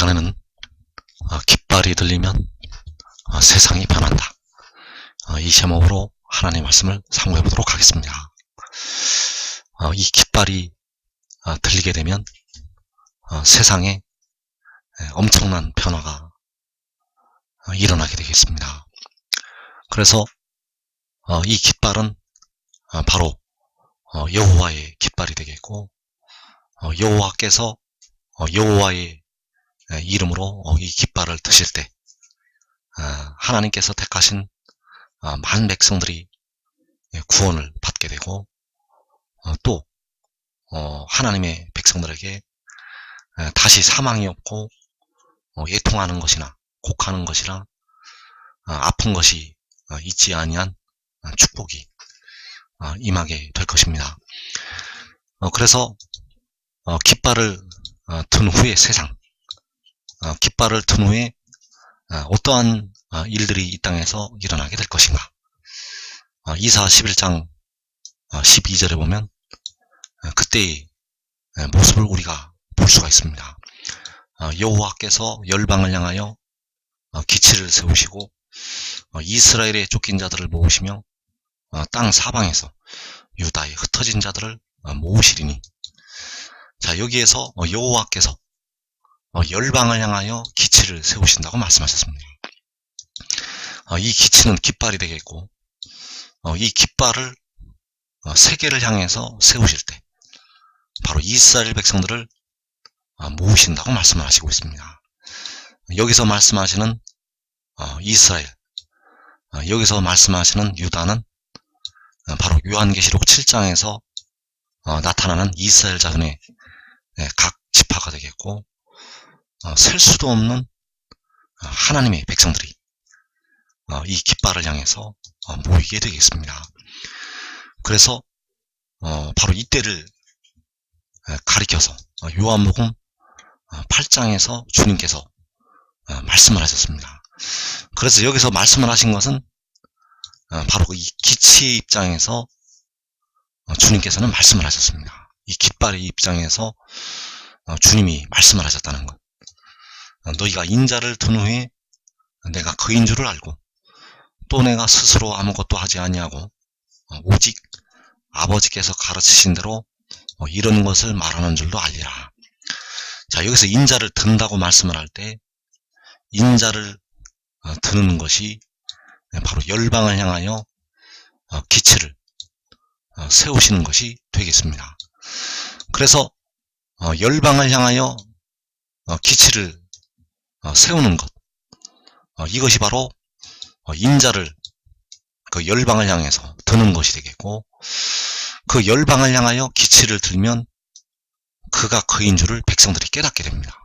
시간에는 깃발이 들리면 세상이 변한다. 이 제목으로 하나님의 말씀을 상고해 보도록 하겠습니다. 이 깃발이 들리게 되면 세상에 엄청난 변화가 일어나게 되겠습니다. 그래서 이 깃발은 바로 여호와의 깃발이 되겠고, 여호와께서 여호와의 이름으로 이 깃발을 드실 때 하나님께서 택하신 많은 백성들이 구원을 받게 되고, 또 하나님의 백성들에게 다시 사망이 없고 애통하는 것이나 곡하는 것이나 아픈 것이 있지 아니한 축복이 임하게 될 것입니다. 그래서 깃발을 든 후에 세상, 깃발을 든 후에 어떠한 일들이 이 땅에서 일어나게 될 것인가. 이사 11장 12절에 보면 그때의 모습을 우리가 볼 수가 있습니다. 여호와께서 열방을 향하여 기치를 세우시고 이스라엘의 쫓긴 자들을 모으시며 땅 사방에서 유다의 흩어진 자들을 모으시리니. 자, 여기에서 여호와께서 열방을 향하여 기치를 세우신다고 말씀하셨습니다. 이 기치는 깃발이 되겠고, 이 깃발을 세계를 향해서 세우실 때 바로 이스라엘 백성들을 모으신다고 말씀을 하시고 있습니다. 여기서 말씀하시는 이스라엘, 여기서 말씀하시는 유다는 바로 요한계시록 7장에서 나타나는 이스라엘 자손의 각 지파가 되겠고, 셀 수도 없는 하나님의 백성들이 이 깃발을 향해서 모이게 되겠습니다. 그래서 바로 이때를 가리켜서 요한복음 8장에서 주님께서 말씀을 하셨습니다. 그래서 여기서 말씀을 하신 것은 바로 이 기치의 입장에서 주님께서는 말씀을 하셨습니다. 이 깃발의 입장에서 주님이 말씀을 하셨다는 것. 너희가 인자를 든 후에 내가 그인 줄을 알고, 또 내가 스스로 아무것도 하지 아니하고 오직 아버지께서 가르치신 대로 이런 것을 말하는 줄도 알리라. 자, 여기서 인자를 든다고 말씀을 할 때 인자를 드는 것이 바로 열방을 향하여 기치를 세우시는 것이 되겠습니다. 그래서 열방을 향하여 기치를 세우는 것, 이것이 바로 인자를 그 열방을 향해서 드는 것이 되겠고, 그 열방을 향하여 기치를 들면 그가 그인 줄을 백성들이 깨닫게 됩니다.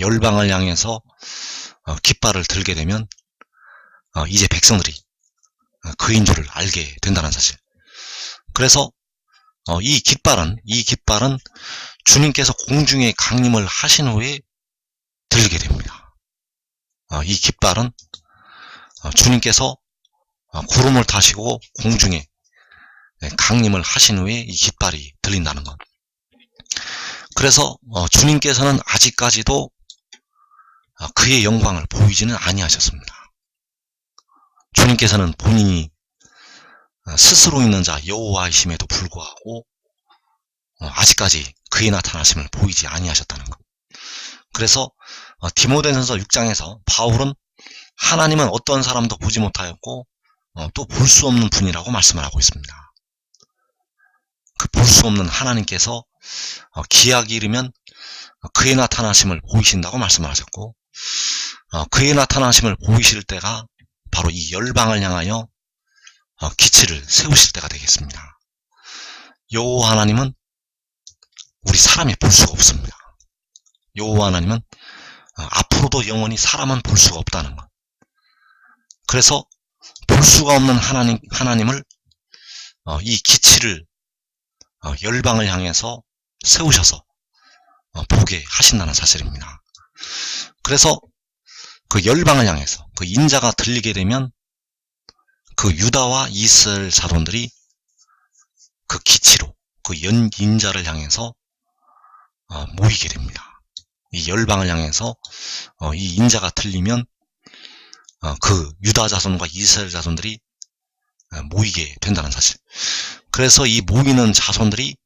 열방을 향해서 깃발을 들게 되면 이제 백성들이 그인 줄을 알게 된다는 사실. 그래서 이 깃발은 주님께서 공중에 강림을 하신 후에 들게 됩니다. 이 깃발은 주님께서 구름을 타시고 공중에 강림을 하신 후에 이 깃발이 들린다는 것. 그래서 주님께서는 아직까지도 그의 영광을 보이지는 아니하셨습니다. 주님께서는 본인이 스스로 있는 자 여호와이심에도 불구하고 아직까지 그의 나타나심을 보이지 아니하셨다는 것. 그래서 디모데전서 6장에서 바울은 하나님은 어떤 사람도 보지 못하였고 또 볼 수 없는 분이라고 말씀을 하고 있습니다. 그 볼 수 없는 하나님께서 기약이 이르면 그의 나타나심을 보이신다고 말씀을 하셨고, 그의 나타나심을 보이실 때가 바로 이 열방을 향하여 기치를 세우실 때가 되겠습니다. 여호와 하나님은 우리 사람이 볼 수가 없습니다. 여호와 하나님은 앞으로도 영원히 사람은 볼 수가 없다는 것. 그래서 볼 수가 없는 하나님을 이 기치를 열방을 향해서 세우셔서 보게 하신다는 사실입니다. 그래서 그 열방을 향해서 그 인자가 들리게 되면 그 유다와 이스라엘 자손들이 그 기치로 그 인자를 향해서 모이게 됩니다. 이 열방을 향해서 이 인자가 들리면 그 유다 자손과 이스라엘 자손들이 모이게 된다는 사실. 그래서 이 모이는 자손들이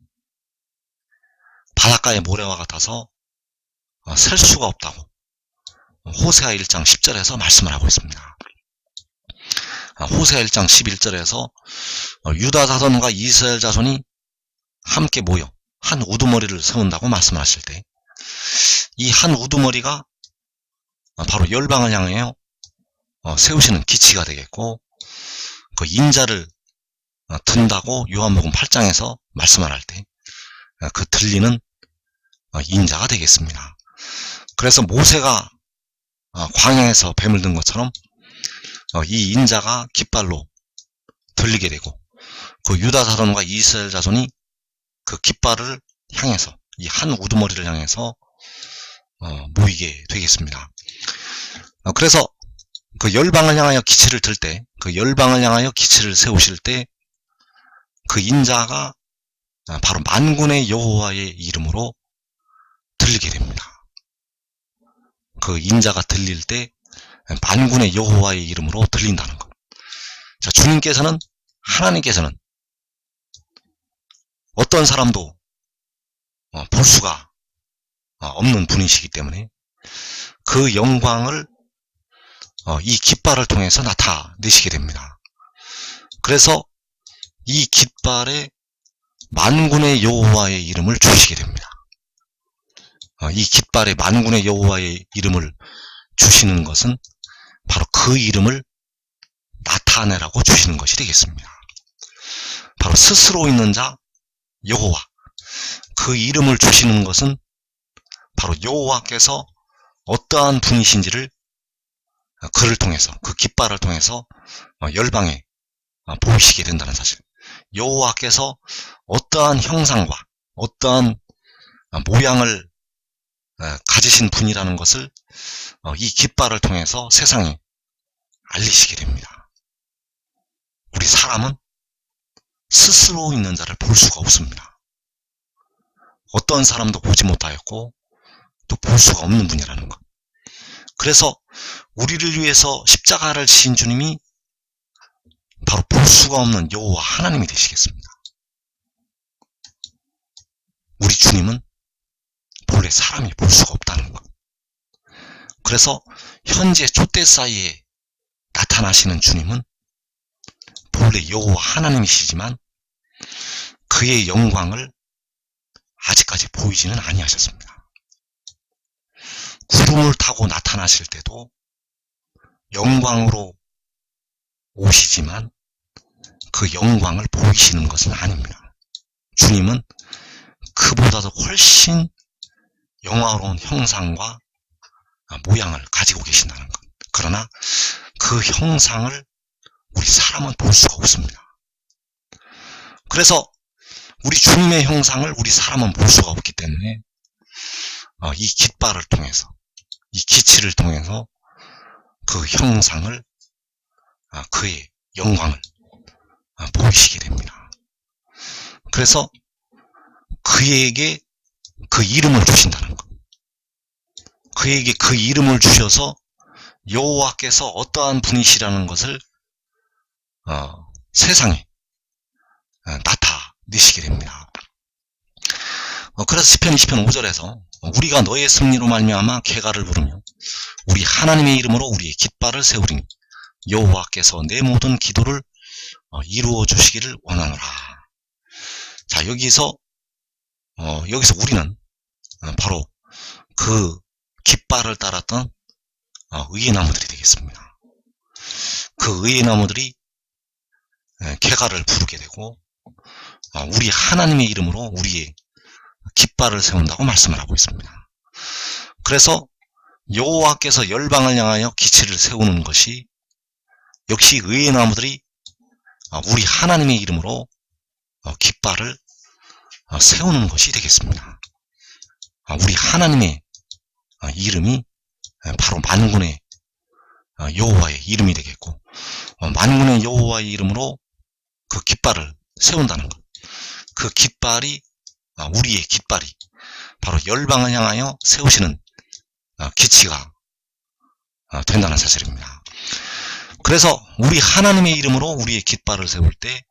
바닷가의 모래와 같아서 셀 수가 없다고 호세아 1장 10절에서 말씀을 하고 있습니다. 호세아 1장 11절에서 유다 자손과 이스라엘 자손이 함께 모여 한 우두머리를 세운다고 말씀을 하실 때, 이 한 우두머리가 바로 열방을 향하여 세우시는 기치가 되겠고, 그 인자를 든다고 요한복음 8장에서 말씀을 할 때 그 들리는 인자가 되겠습니다. 그래서 모세가 광야에서 뱀을 든 것처럼 이 인자가 깃발로 들리게 되고, 그 유다 자손과 이스라엘 자손이 그 깃발을 향해서, 이 한 우두머리를 향해서 모이게 되겠습니다. 그래서 그 열방을 향하여 기치를 들 때, 그 열방을 향하여 기치를 세우실 때 그 인자가 바로 만군의 여호와의 이름으로 들리게 됩니다. 그 인자가 들릴 때 만군의 여호와의 이름으로 들린다는 것. 자, 주님께서는, 하나님께서는 어떤 사람도 볼 수가 없는 분이시기 때문에 그 영광을 이 깃발을 통해서 나타내시게 됩니다. 그래서 이 깃발에 만군의 여호와의 이름을 주시게 됩니다. 이 깃발에 만군의 여호와의 이름을 주시는 것은 바로 그 이름을 나타내라고 주시는 것이 되겠습니다. 바로 스스로 있는 자 여호와, 그 이름을 주시는 것은 바로 여호와께서 어떠한 분이신지를 그를 통해서, 그 깃발을 통해서 열방에 보이시게 된다는 사실. 여호와께서 어떠한 형상과 어떠한 모양을 가지신 분이라는 것을 이 깃발을 통해서 세상에 알리시게 됩니다. 우리 사람은 스스로 있는 자를 볼 수가 없습니다. 어떤 사람도 보지 못하였고 또 볼 수가 없는 분이라는 것. 그래서 우리를 위해서 십자가를 지신 주님이 바로 볼 수가 없는 여호와 하나님이 되시겠습니다. 우리 주님은 본래 사람이 볼 수가 없다는 것. 그래서 현재 촛대 사이에 나타나시는 주님은 본래 여호와 하나님이시지만 그의 영광을 아직까지 보이지는 아니하셨습니다. 구름을 타고 나타나실 때도 영광으로 오시지만 그 영광을 보이시는 것은 아닙니다. 주님은 그보다도 훨씬 영화로운 형상과 모양을 가지고 계신다는 것. 그러나 그 형상을 우리 사람은 볼 수가 없습니다. 그래서 우리 주님의 형상을 우리 사람은 볼 수가 없기 때문에 이 깃발을 통해서, 이 기치를 통해서 그 형상을, 그의 영광을 보이시게 됩니다. 그래서 그에게 그 이름을 주신다는 것. 그에게 그 이름을 주셔서 여호와께서 어떠한 분이시라는 것을 세상에 나타내시게 됩니다. 그래서 시편 20편 5절에서 우리가 너의 승리로 말미암아 쾌가를 부르며 우리 하나님의 이름으로 우리의 깃발을 세우리니 여호와께서 내 모든 기도를 이루어 주시기를 원하노라. 자, 여기서 우리는 바로 그 깃발을 따랐던 의의 나무들이 되겠습니다. 그 의의 나무들이 쾌가를 부르게 되고 우리 하나님의 이름으로 우리의 깃발을 세운다고 말씀을 하고 있습니다. 그래서 여호와께서 열방을 향하여 기치를 세우는 것이 역시 의의 나무들이 우리 하나님의 이름으로 깃발을 세우는 것이 되겠습니다. 우리 하나님의 이름이 바로 만군의 여호와의 이름이 되겠고, 만군의 여호와의 이름으로 그 깃발을 세운다는 것. 그 깃발이, 우리의 깃발이 바로 열방을 향하여 세우시는 기치가 된다는 사실입니다. 그래서 우리 하나님의 이름으로 우리의 깃발을 세울 때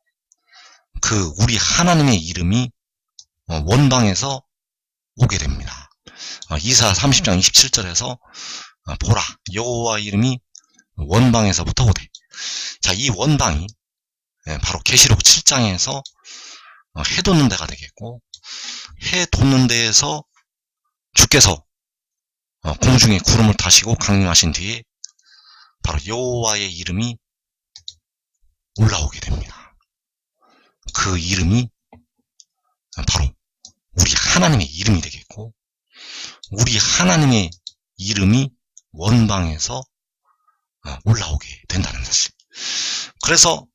그 우리 하나님의 이름이 원방에서 오게 됩니다. 이사 30장 27절에서 보라 여호와 이름이 원방에서부터 오되. 자, 이 원방이 바로 계시록 7장에서 해 돋는 데가 되겠고, 해 돋는 데에서 주께서 공중에 구름을 타시고 강림하신 뒤에 바로 여호와의 이름이 올라오게 됩니다. 그 이름이 바로 우리 하나님의 이름이 되겠고, 우리 하나님의 이름이 원방에서 올라오게 된다는 사실. 그래서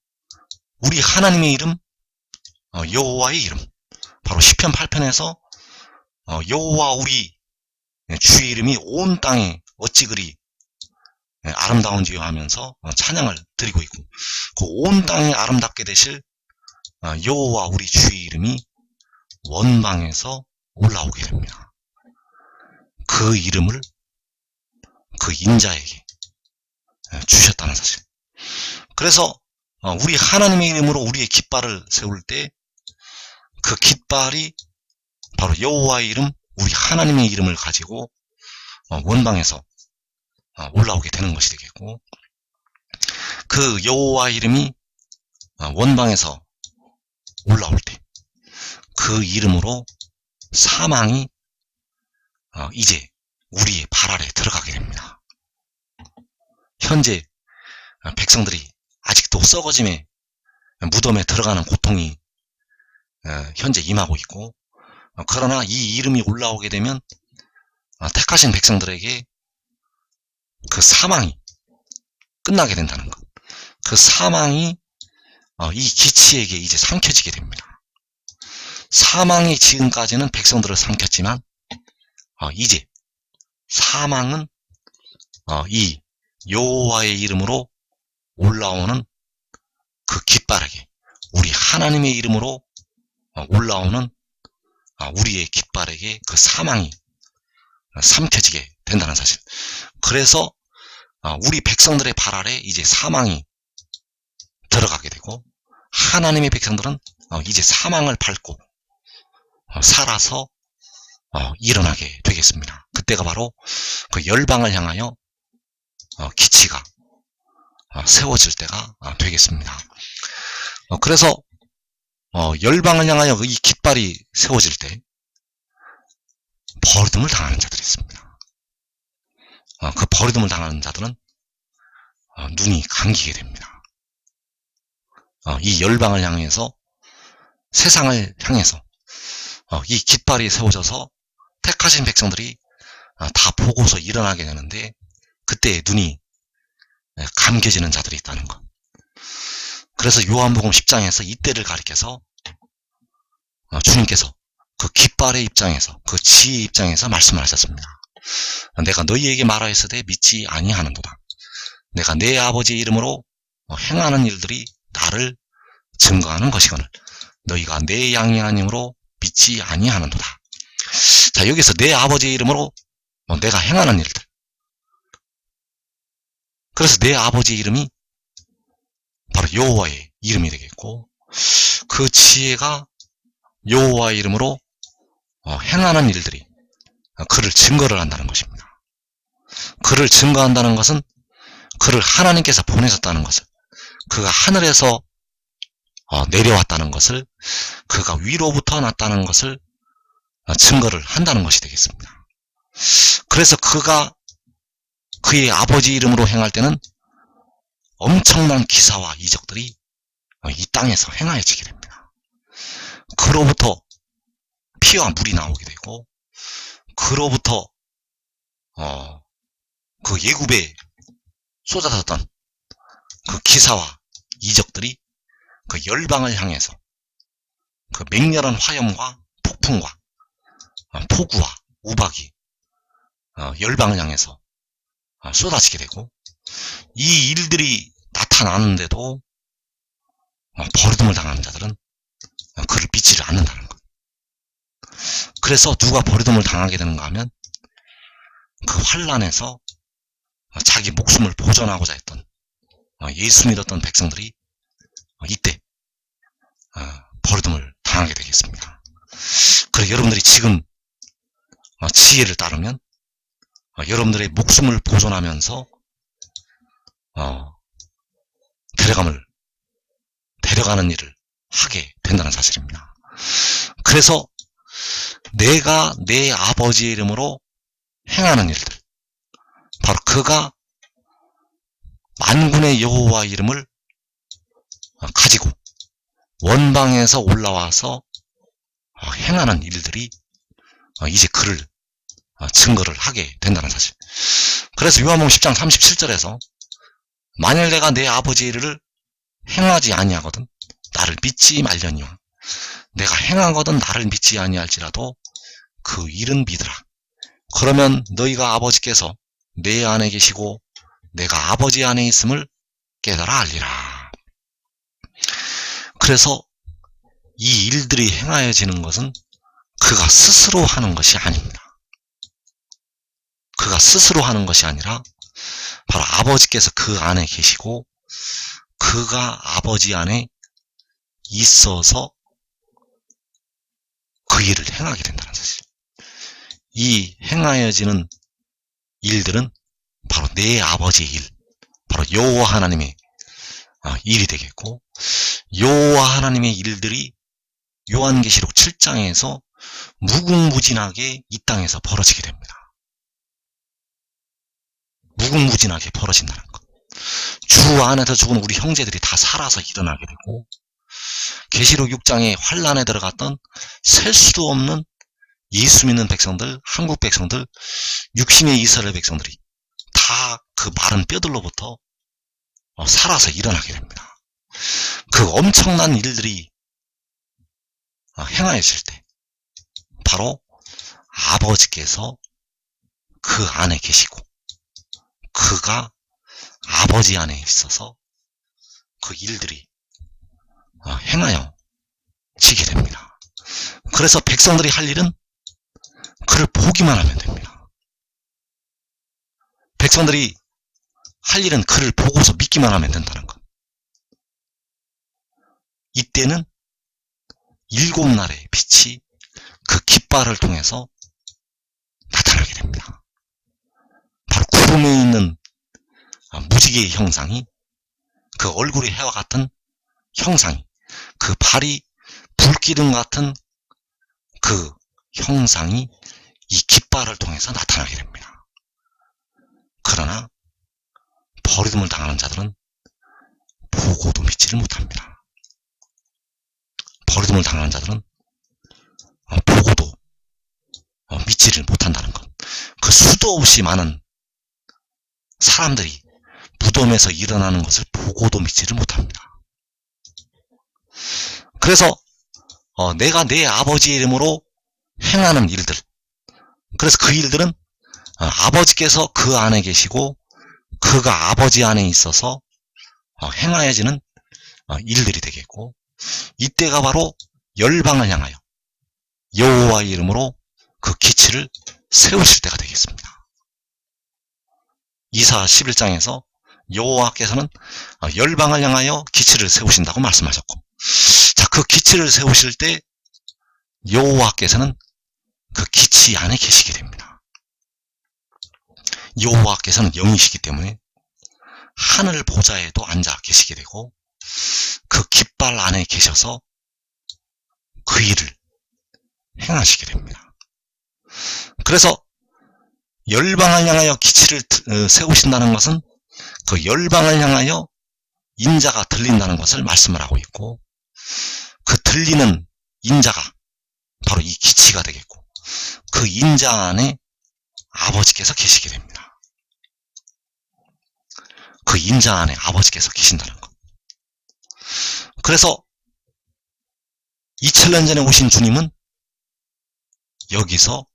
우리 하나님의 이름, 여호와의 이름, 바로 시편 8편에서 여호와 우리 주의 이름이 온 땅에 어찌 그리 아름다운지요 하면서 찬양을 드리고 있고, 그 온 땅에 아름답게 되실 여호와 우리 주의 이름이 원방에서 올라오게 됩니다. 그 이름을 그 인자에게 주셨다는 사실. 그래서 우리 하나님의 이름으로 우리의 깃발을 세울 때 그 깃발이 바로 여호와의 이름, 우리 하나님의 이름을 가지고 원방에서 올라오게 되는 것이 되겠고, 그 여호와의 이름이 원방에서 올라올 때 그 이름으로 사망이 이제 우리의 발 아래 들어가게 됩니다. 현재 백성들이 아직도 썩어짐에 무덤에 들어가는 고통이 현재 임하고 있고, 그러나 이 이름이 올라오게 되면 택하신 백성들에게 그 사망이 끝나게 된다는 것, 그 사망이 이 기치에게 이제 삼켜지게 됩니다. 사망이 지금까지는 백성들을 삼켰지만 이제 사망은 이 여호와의 이름으로 올라오는 그 깃발에게, 우리 하나님의 이름으로 올라오는 우리의 깃발에게 그 사망이 삼켜지게 된다는 사실. 그래서 우리 백성들의 발 아래 이제 사망이 들어가게 되고, 하나님의 백성들은 이제 사망을 밟고 살아서 일어나게 되겠습니다. 그때가 바로 그 열방을 향하여 기치가 세워질 때가 되겠습니다. 그래서 열방을 향하여 이 깃발이 세워질 때 버림을 당하는 자들이 있습니다. 그 버림을 당하는 자들은 눈이 감기게 됩니다. 이 열방을 향해서, 세상을 향해서 이 깃발이 세워져서 택하신 백성들이 다 보고서 일어나게 되는데, 그때 눈이 감겨지는 자들이 있다는 것. 그래서 요한복음 10장에서 이때를 가리켜서 주님께서 그 깃발의 입장에서, 그 지혜의 입장에서 말씀을 하셨습니다. 내가 너희에게 말하였으되 믿지 아니하는도다. 내가 내 아버지의 이름으로 행하는 일들이 나를 증거하는 것이거늘 너희가 내 양이 아님으로 믿지 아니하는도다. 자, 여기서 내 아버지의 이름으로 내가 행하는 일들. 그래서 내 아버지의 이름이 바로 여호와의 이름이 되겠고, 그 지혜가 여호와의 이름으로 행하는 일들이 그를 증거를 한다는 것입니다. 그를 증거한다는 것은 그를 하나님께서 보내셨다는 것을, 그가 하늘에서 내려왔다는 것을, 그가 위로부터 났다는 것을 증거를 한다는 것이 되겠습니다. 그래서 그가 그의 아버지 이름으로 행할 때는 엄청난 기사와 이적들이 이 땅에서 행하여지게 됩니다. 그로부터 피와 물이 나오게 되고, 그로부터 그 예굽에 쏟아졌던 그 기사와 이적들이 그 열방을 향해서 그 맹렬한 화염과 폭풍과 폭우와 우박이 열방을 향해서 쏟아지게 되고, 이 일들이 나타나는데도 버림을 당하는 자들은 그를 믿지를 않는다는 것. 그래서 누가 버림을 당하게 되는가 하면 그 환란에서 자기 목숨을 보존하고자 했던 예수 믿었던 백성들이 이때 버림을 당하게 되겠습니다. 그래서 여러분들이 지금 지혜를 따르면 여러분들의 목숨을 보존하면서 데려가는 일을 하게 된다는 사실입니다. 그래서 내가 내 아버지의 이름으로 행하는 일들, 바로 그가 만군의 여호와 이름을 가지고 원방에서 올라와서 행하는 일들이 이제 그를 증거를 하게 된다는 사실. 그래서 요한복음 10장 37절에서 만일 내가 내 아버지의 일을 행하지 아니하거든 나를 믿지 말려니와 내가 행하거든 나를 믿지 아니할지라도 그 일은 믿으라. 그러면 너희가 아버지께서 내 안에 계시고 내가 아버지 안에 있음을 깨달아 알리라. 그래서 이 일들이 행하여지는 것은 그가 스스로 하는 것이 아닙니다. 그가 스스로 하는 것이 아니라 바로 아버지께서 그 안에 계시고 그가 아버지 안에 있어서 그 일을 행하게 된다는 사실. 이 행하여지는 일들은 바로 내 아버지의 일, 바로 여호와 하나님의 일이 되겠고, 여호와 하나님의 일들이 요한계시록 7장에서 무궁무진하게 이 땅에서 벌어지게 됩니다. 무궁무진하게 벌어진다는 것. 주 안에서 죽은 우리 형제들이 다 살아서 일어나게 되고, 계시록 6장에 환란에 들어갔던 셀 수도 없는 예수 믿는 백성들, 한국 백성들, 육신의 이스라엘 백성들이 다 그 마른 뼈들로부터 살아서 일어나게 됩니다. 그 엄청난 일들이 행하여질 때 바로 아버지께서 그 안에 계시고 그가 아버지 안에 있어서 그 일들이 행하여지게 됩니다. 그래서 백성들이 할 일은 그를 보기만 하면 됩니다. 백성들이 할 일은 그를 보고서 믿기만 하면 된다는 것. 이때는 7날의 빛이 그 깃발을 통해서 나타나게 됩니다. 바로 구름에 있는 무지개의 형상이, 그 얼굴이 해와 같은 형상이, 그 발이 불기둥 같은 그 형상이 이 깃발을 통해서 나타나게 됩니다. 그러나 버림을 당하는 자들은 보고도 믿지를 못합니다. 버림을 당하는 자들은 보고도 믿지를 못한다는 것. 그 수도 없이 많은 사람들이 무덤에서 일어나는 것을 보고도 믿지를 못합니다. 그래서 내가 내 아버지의 이름으로 행하는 일들, 그래서 그 일들은 아버지께서 그 안에 계시고 그가 아버지 안에 있어서 행하여지는 일들이 되겠고, 이때가 바로 열방을 향하여 여호와의 이름으로 그 기치를 세우실 때가 되겠습니다. 이사 11장에서 여호와께서는 열방을 향하여 기치를 세우신다고 말씀하셨고, 자, 그 기치를 세우실 때 여호와께서는 그 기치 안에 계시게 됩니다. 여호와께서는 영이시기 때문에 하늘 보좌에도 앉아 계시게 되고 그 깃발 안에 계셔서 그 일을 행하시게 됩니다. 그래서 열방을 향하여 기치를 세우신다는 것은 그 열방을 향하여 인자가 들린다는 것을 말씀을 하고 있고, 그 들리는 인자가 바로 이 기치가 되겠고, 그 인자 안에 아버지께서 계시게 됩니다. 그 인자 안에 아버지께서 계신다는 것. 그래서 2000년 전에 오신 주님은 여기서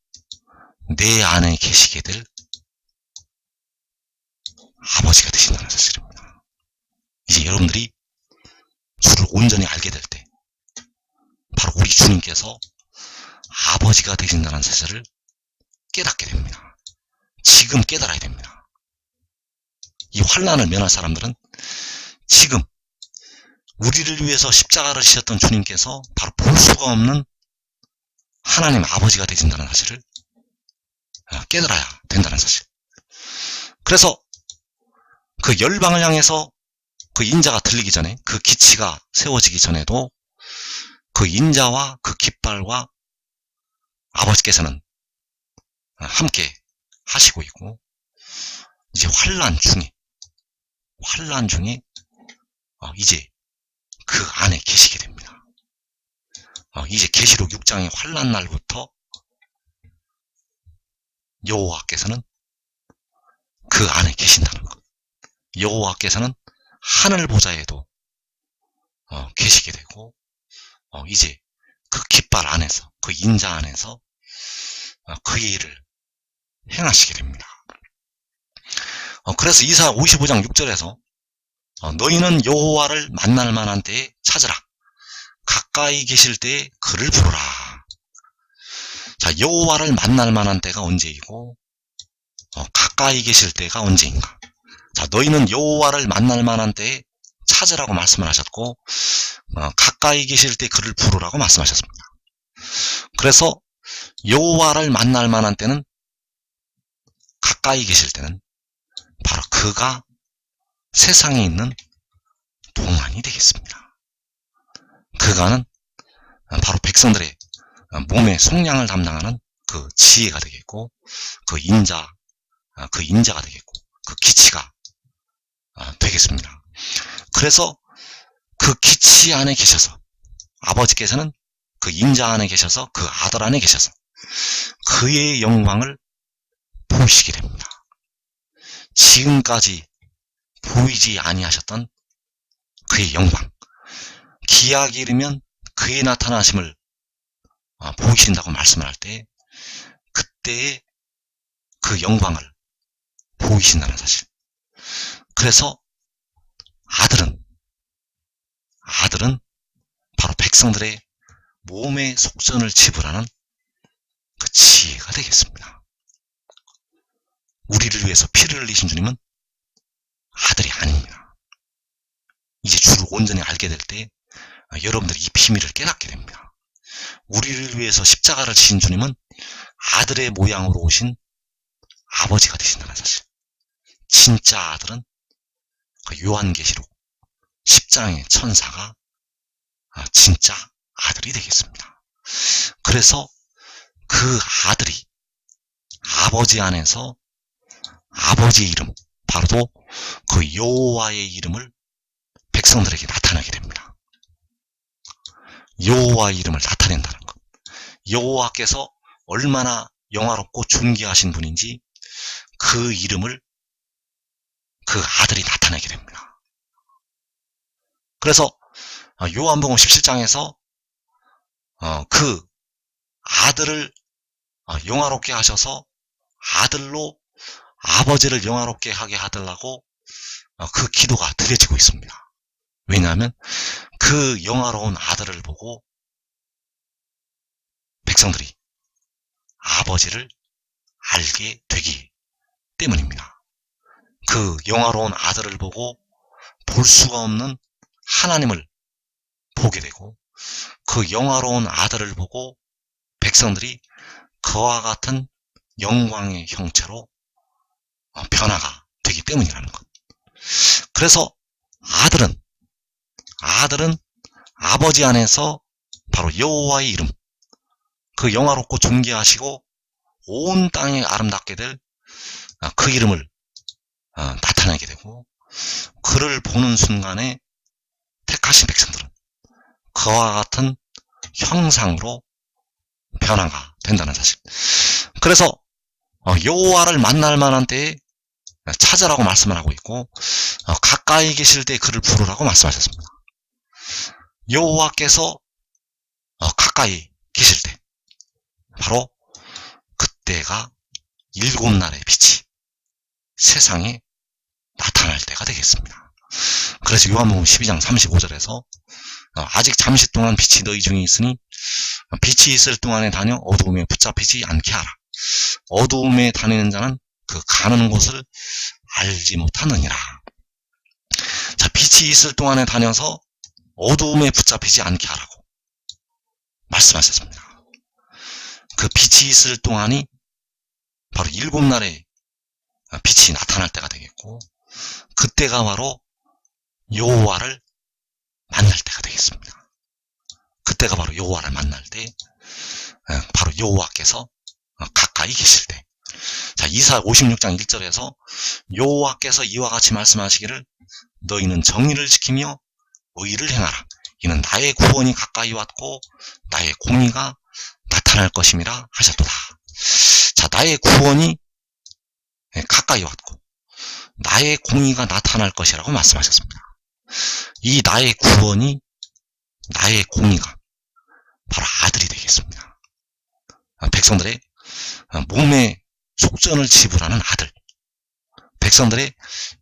내 안에 계시게 될 아버지가 되신다는 사실입니다. 이제 여러분들이 주를 온전히 알게 될 때 바로 우리 주님께서 아버지가 되신다는 사실을 깨닫게 됩니다. 지금 깨달아야 됩니다. 이 환난을 면할 사람들은 지금 우리를 위해서 십자가를 지셨던 주님께서 바로 볼 수가 없는 하나님 아버지가 되신다는 사실을 깨달아야 된다는 사실. 그래서 그 열방을 향해서 그 인자가 들리기 전에, 그 기치가 세워지기 전에도 그 인자와 그 깃발과 아버지께서는 함께 하시고 있고, 이제 환난 중에 이제 그 안에 계시게 됩니다. 이제 계시록 6장의 환난 날부터 여호와께서는 그 안에 계신다는 것. 여호와께서는 하늘 보좌에도 계시게 되고, 이제 그 깃발 안에서, 그 인자 안에서 그의 일을 행하시게 됩니다. 그래서 이사야 55장 6절에서 너희는 여호와를 만날 만한 때에 찾으라. 가까이 계실 때에 그를 부르라. 자, 여호와를 만날 만한 때가 언제이고 가까이 계실 때가 언제인가? 자, 너희는 여호와를 만날 만한 때에 찾으라고 말씀을 하셨고, 가까이 계실 때 그를 부르라고 말씀하셨습니다. 그래서 여호와를 만날 만한 때는, 가까이 계실 때는 바로 그가 세상에 있는 동안이 되겠습니다. 그가는 바로 백성들의 몸의 속량을 담당하는 그 지혜가 되겠고, 그 인자가 되겠고, 그 기치가 되겠습니다. 그래서 그 기치 안에 계셔서, 아버지께서는 그 인자 안에 계셔서, 그 아들 안에 계셔서 그의 영광을 보이시게 됩니다. 지금까지 보이지 아니하셨던 그의 영광, 기약이 이르면 그의 나타나심을 보이신다고 말씀을 할 때, 그때의 그 영광을 보이신다는 사실. 그래서 아들은 바로 백성들의 몸의 속전을 지불하는 그 지혜가 되겠습니다. 우리를 위해서 피를 흘리신 주님은 아들이 아닙니다. 이제 주를 온전히 알게 될 때 여러분들이 이 비밀을 깨닫게 됩니다. 우리를 위해서 십자가를 지신 주님은 아들의 모양으로 오신 아버지가 되신다는 사실. 진짜 아들은 요한계시록 10장의 천사가 진짜 아들이 되겠습니다. 그래서 그 아들이 아버지 안에서 아버지의 이름, 바로 그 여호와의 이름을 백성들에게 나타나게 됩니다. 여호와의 이름을 나타낸다는 것. 여호와께서 얼마나 영화롭고 존귀하신 분인지 그 이름을 그 아들이 나타내게 됩니다. 그래서 요한복음 17장에서 그 아들을 영화롭게 하셔서 아들로 아버지를 영화롭게 하게 하달라고 그 기도가 드려지고 있습니다. 왜냐하면 그 영화로운 아들을 보고 백성들이 아버지를 알게 되기 때문입니다. 그 영화로운 아들을 보고 볼 수가 없는 하나님을 보게 되고, 그 영화로운 아들을 보고 백성들이 그와 같은 영광의 형체로 변화가 되기 때문이라는 것. 그래서 아들은 아버지 안에서 바로 여호와의 이름, 그 영화롭고 존귀하시고 온 땅에 아름답게 될 그 이름을 나타내게 되고, 그를 보는 순간에 택하신 백성들은 그와 같은 형상으로 변화가 된다는 사실. 그래서 여호와를 만날 만한 때에 찾으라고 말씀을 하고 있고, 가까이 계실 때 그를 부르라고 말씀하셨습니다. 여호와께서 가까이 계실 때, 바로 그때가 7날의 빛이 세상에 나타날 때가 되겠습니다. 그래서 요한복음 12장 35절에서 아직 잠시 동안 빛이 너희 중에 있으니 빛이 있을 동안에 다녀 어두움에 붙잡히지 않게 하라. 어두움에 다니는 자는 그 가는 곳을 알지 못하느니라. 자, 빛이 있을 동안에 다녀서 어두움에 붙잡히지 않게 하라고 말씀하셨습니다. 그 빛이 있을 동안이 바로 7날에 빛이 나타날 때가 되겠고, 그때가 바로 여호와를 만날 때가 되겠습니다. 그때가 바로 여호와를 만날 때, 바로 여호와께서 가까이 계실 때. 자, 이사 56장 1절에서 여호와께서 이와 같이 말씀하시기를 너희는 정의를 지키며 의를 행하라. 이는 나의 구원이 가까이 왔고 나의 공의가 나타날 것임이라 하셨도다. 자, 나의 구원이 가까이 왔고 나의 공의가 나타날 것이라고 말씀하셨습니다. 이 나의 구원이, 나의 공의가 바로 아들이 되겠습니다. 백성들의 몸의 속전을 지불하는 아들, 백성들의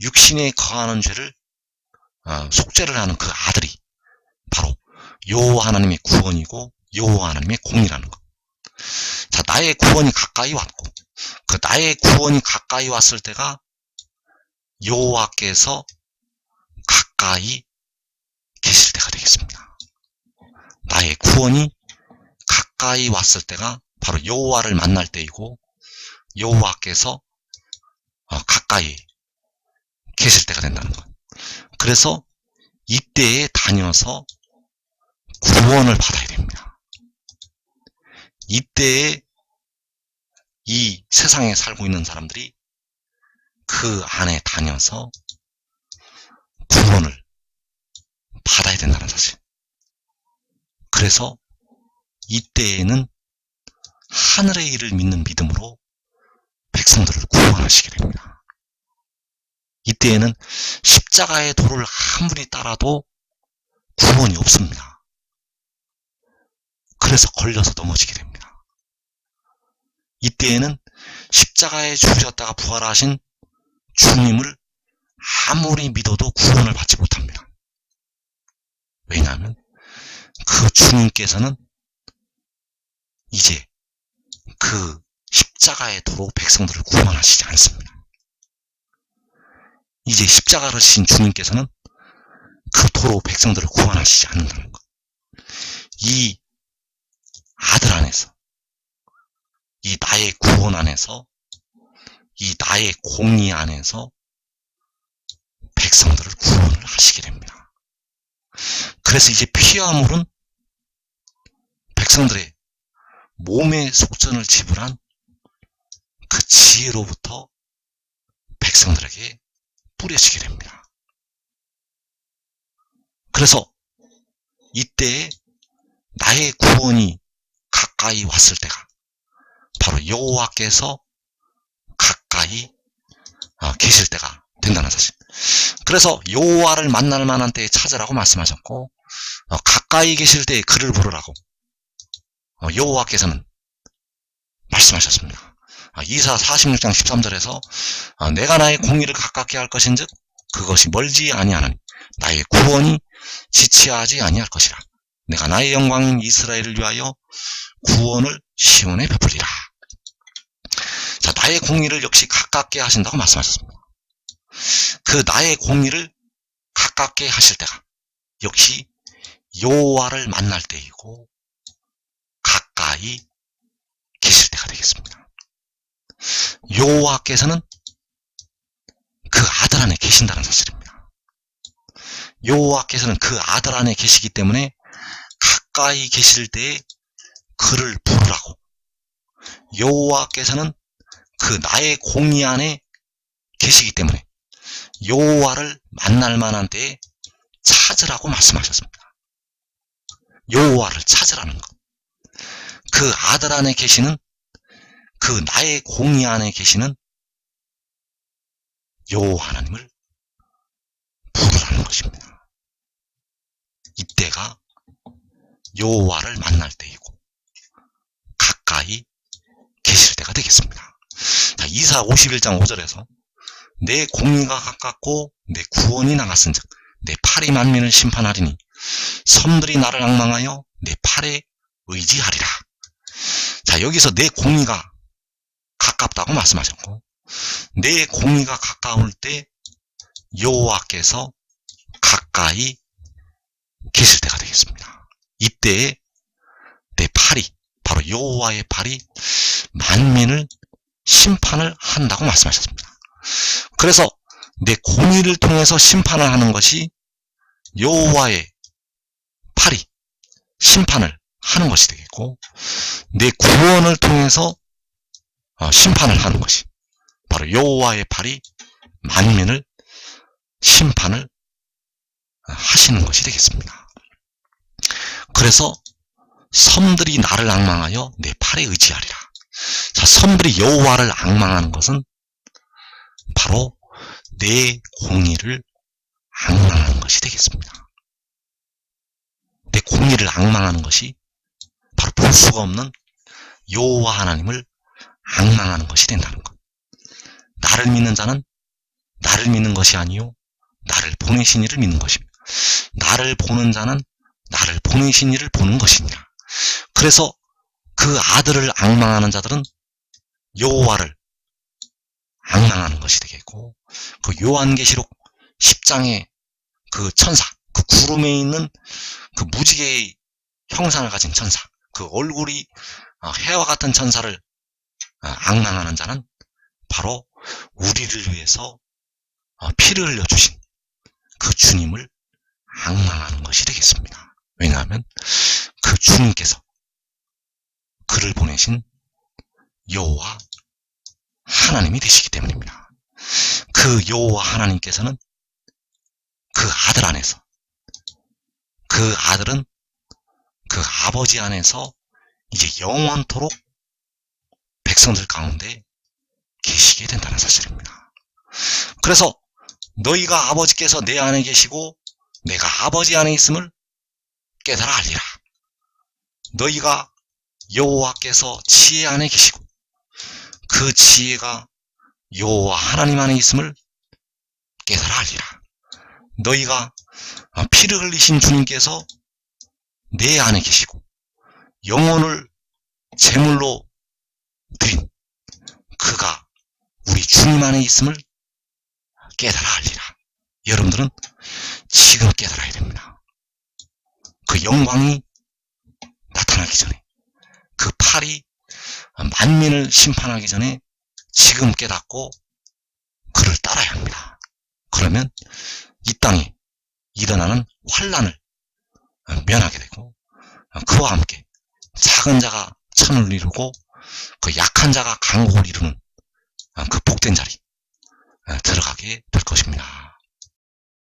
육신에 거하는 죄를 속죄를 하는 그 아들이 바로 여호와 하나님의 구원이고 여호와 하나님의 공의라는 것. 자, 나의 구원이 가까이 왔고 그 나의 구원이 가까이 왔을 때가 여호와께서 가까이 계실 때가 되겠습니다. 나의 구원이 가까이 왔을 때가 바로 여호와를 만날 때이고 여호와께서 가까이 계실 때가 된다는 것. 그래서 이때에 다녀서 구원을 받아야 됩니다. 이때에 이 세상에 살고 있는 사람들이 그 안에 다녀서 구원을 받아야 된다는 사실. 그래서 이때에는 하늘의 일을 믿는 믿음으로 백성들을 구원하시게 됩니다. 이때에는 십자가의 도를 아무리 따라도 구원이 없습니다. 그래서 걸려서 넘어지게 됩니다. 이때에는 십자가에 죽으셨다가 부활하신 주님을 아무리 믿어도 구원을 받지 못합니다. 왜냐하면 그 주님께서는 이제 그 십자가의 도로 백성들을 구원하시지 않습니다. 이제 십자가를 지신 주님께서는 그 도로 백성들을 구원하시지 않는다는 것. 이 아들 안에서, 이 나의 구원 안에서, 이 나의 공의 안에서 백성들을 구원을 하시게 됩니다. 그래서 이제 피와 물은 백성들의 몸의 속전을 지불한 그 지혜로부터 백성들에게 뿌려지게 됩니다. 그래서 이때에 나의 구원이 가까이 왔을 때가 바로 여호와께서 가까이 계실 때가 된다는 사실. 그래서 여호와를 만날 만한 때에 찾으라고 말씀하셨고, 가까이 계실 때에 그를 부르라고 여호와께서는 말씀하셨습니다. 이사 46장 13절에서 내가 나의 공의를 가깝게 할 것인즉 그것이 멀지 아니하나니 나의 구원이 지체하지 아니할 것이라. 내가 나의 영광인 이스라엘을 위하여 구원을 시온에 베풀리라. 자, 나의 공의를 역시 가깝게 하신다고 말씀하셨습니다. 그 나의 공의를 가깝게 하실 때가 역시 여호와를 만날 때이고 가까이 계실 때가 되겠습니다. 여호와께서는 그 아들 안에 계신다는 사실입니다. 여호와께서는 그 아들 안에 계시기 때문에 가까이 계실 때에 그를 부르라고, 여호와께서는 그 나의 공의 안에 계시기 때문에 여호와를 만날 만한 때에 찾으라고 말씀하셨습니다. 여호와를 찾으라는 것. 그 아들 안에 계시는, 그 나의 공의 안에 계시는 여호와 하나님을 부르라는 것입니다. 이때가 여호와를 만날 때이고 가까이 계실 때가 되겠습니다. 자, 이사 51장 5절에서 내 공의가 가깝고 내 구원이 나갔은즉 내 팔이 만민을 심판하리니 섬들이 나를 앙망하여 내 팔에 의지하리라. 자, 여기서 내 공의가 가깝다고 말씀하셨고, 내 공의가 가까울 때 여호와께서 가까이 계실 때가 되겠습니다. 이때에 내 팔이, 바로 여호와의 팔이 만민을 심판을 한다고 말씀하셨습니다. 그래서 내 공의를 통해서 심판을 하는 것이 여호와의 팔이 심판을 하는 것이 되겠고, 내 구원을 통해서 심판을 하는 것이 바로 여호와의 팔이 만민을 심판을 하시는 것이 되겠습니다. 그래서 섬들이 나를 앙망하여 내 팔에 의지하리라. 자, 섬들이 여호와를 앙망하는 것은 바로 내 공의를 앙망하는 것이 되겠습니다. 내 공의를 앙망하는 것이 바로 볼 수가 없는 여호와 하나님을 앙망하는 것이 된다는 것. 나를 믿는 자는 나를 믿는 것이 아니요 나를 보내신 이를 믿는 것입니다. 나를 보는 자는 나를 보내신 이를 보는 것이니라. 그래서 그 아들을 앙망하는 자들은 여호와를 앙망하는 것이 되겠고, 그 요한계시록 10장의 그 천사, 그 구름에 있는 그 무지개의 형상을 가진 천사, 그 얼굴이 해와 같은 천사를 앙망하는 자는 바로 우리를 위해서 피를 흘려주신 그 주님을 앙망하는 것이 되겠습니다. 왜냐하면 그 주님께서 그를 보내신 여호와 하나님이 되시기 때문입니다. 그 여호와 하나님께서는 그 아들 안에서, 그 아들은 그 아버지 안에서 이제 영원토록 백성들 가운데 계시게 된다는 사실입니다. 그래서 너희가 아버지께서 내 안에 계시고 내가 아버지 안에 있음을 깨달아 알리라. 너희가 여호와께서 지혜 안에 계시고 그 지혜가 여호와 하나님 안에 있음을 깨달아 알리라. 너희가 피를 흘리신 주님께서 내 안에 계시고 영혼을 제물로 드린 그가 우리 주님 안에 있음을 깨달아 알리라. 여러분들은 지금 깨달아야 됩니다. 그 영광이 나타나기 전에, 그 팔이 만민을 심판하기 전에 지금 깨닫고 그를 따라야 합니다. 그러면 이 땅에 일어나는 환난을 면하게 되고, 그와 함께 작은 자가 천을 이루고 그 약한 자가 강국을 이루는 그 복된 자리 들어가게 될 것입니다.